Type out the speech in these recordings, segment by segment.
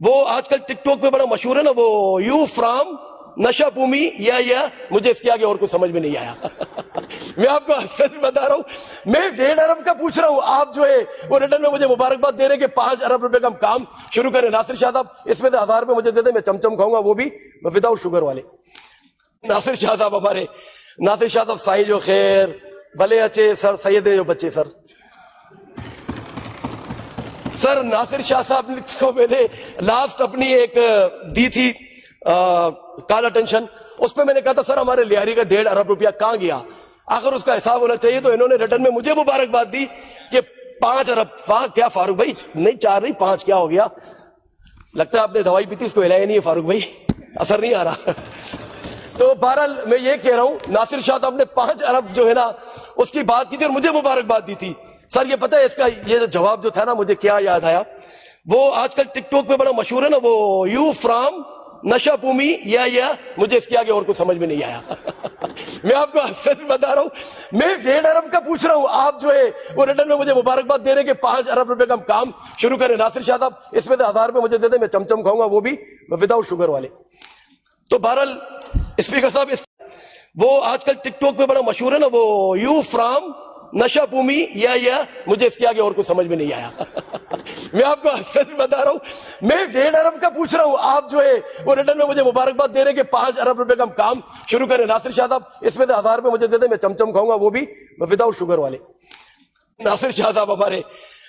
وہ آج کل ٹک ٹاک پہ بڑا مشہور ہے نا، وہ یو فرام نشا پومی یا مجھے اس کے آگے اور کچھ سمجھ میں نہیں آیا میں آپ کو سچ بتا رہا ہوں، میں 1.5 ارب کا پوچھ رہا ہوں، آپ جو ہے وہ ریٹرن میں مجھے مبارکباد دے رہے ہیں کہ 5 ارب روپے کا ہم کام شروع کریں۔ ناصر شاہ صاحب اس میں 1000 روپے مجھے دے دیں، میں چمچم کھاؤں گا، وہ بھی وداؤٹ شوگر والے۔ ناصر شاہ صاحب ہمارے ناصر شاہ صاحب سائیں جو خیر بھلے اچھے سر، سید جو بچے سر ناصر شاہ صاحب نے تو میں نے لاسٹ اپنی ایک دی تھی کال اٹینشن، اس پہ میں نے کہا تھا سر ہمارے لیاری کا 1.5 ارب روپیہ کہاں گیا، آخر اس کا حساب ہونا چاہیے، تو انہوں نے ریٹرن میں مجھے مبارکباد دی کہ 5 ارب کیا فاروق بھائی، نہیں 4 نہیں 5 کیا ہو گیا، لگتا ہے آپ نے دوائی پی تھی، اس کو ہلایا نہیں ہے فاروق بھائی، اثر نہیں آ رہا تو بہرحال میں یہ کہہ رہا ہوں، ناصر شاہ صاحب نے 5 ارب جو ہے نا اس کی بات کی تھی اور مجھے مبارکباد دی تھی۔ سر یہ پتہ ہے اس کا یہ جواب جو تھا نا، مجھے کیا یاد آیا، وہ آج کل ٹک ٹاک پہ بڑا مشہور ہے نا، وہ یو فرام نشا پومی یا مجھے اس کے آگے اور کچھ سمجھ میں نہیں آیا میں آپ کو سچ بتا رہا ہوں، میں 1.5 ارب کا پوچھ رہا ہوں، آپ جو ہے وہ ریٹرن میں مجھے مبارکباد دے رہے ہیں کہ 5 ارب روپے کا ہم کام شروع کریں۔ ناصر شاہ صاحب اس میں 1000 روپے مجھے دے دیں، میں چمچم کھاؤں گا، وہ بھی وداؤٹ شوگر والے۔ تو بہرحال اسپیکر صاحب وہ آج کل ٹک ٹاک پہ بڑا مشہور ہے نا، وہ یو فرام نشا پومی یا مجھے اس کے آگے اور کچھ سمجھ میں نہیں آیا میں آپ کو سچ بتا رہا ہوں، میں 1.5 ارب کا پوچھ رہا ہوں، آپ جو ہے وہ ریٹرن میں مجھے مبارکباد دے رہے ہیں کہ 5 ارب روپے کا ہم کام شروع کریں۔ ناصر شاہ صاحب اس میں 1000 روپے مجھے دے دیں، میں چمچم کھاؤں گا، وہ بھی وداؤٹ شوگر والے۔ ناصر شاہ صاحب ہمارے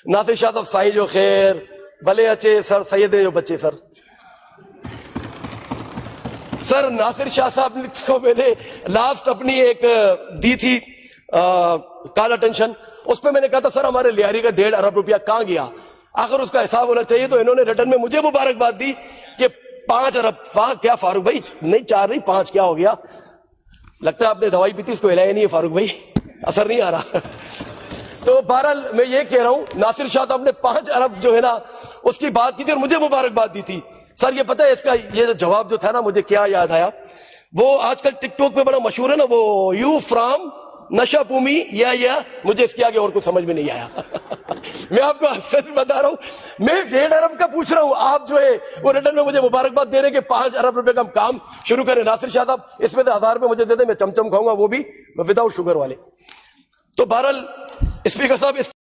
ناصر شاہ صاحب سائیں جو خیر بھلے اچھے سر، سید جو بچے سر ناصر شاہ صاحب نے تو میں نے لاسٹ اپنی ایک دی تھی کال اٹینشن، اس پہ میں نے کہا تھا سر ہمارے لیاری کا 1.5 ارب روپیہ کہاں گیا، آخر اس کا حساب ہونا چاہیے، تو انہوں نے ریٹرن میں مجھے مبارکباد دی کہ 5 ارب کیا فاروق بھائی، نہیں 4 نہیں 5 کیا ہو گیا، لگتا ہے آپ نے دوائی پی تھی، اس کو ہلایا نہیں ہے فاروق بھائی، اثر نہیں آ رہا تو بہرحال میں یہ کہہ رہا ہوں، ناصر شاہ صاحب نے 5 ارب جو ہے نا اس کی بات کی تھی اور مجھے مبارکباد دی تھی۔ سر یہ پتہ ہے اس کا یہ جواب جو تھا نا، مجھے کیا یاد آیا، وہ آج کل ٹک ٹاک پہ بڑا مشہور ہے نا، وہ یو فرام نشا پومی یا مجھے اس کے آگے اور کچھ سمجھ میں نہیں آیا میں آپ کو سچ بتا رہا ہوں، میں 1.5 ارب کا پوچھ رہا ہوں، آپ جو ہے وہ ریٹرن میں مجھے مبارکباد دے رہے ہیں کہ 5 ارب روپے کا ہم کام شروع کریں۔ ناصر شاہ صاحب اس میں 1000 روپے مجھے دے دیں، میں چمچم کھاؤں گا، وہ بھی وداؤٹ شوگر والے۔ تو بہرحال اسپیکر صاحب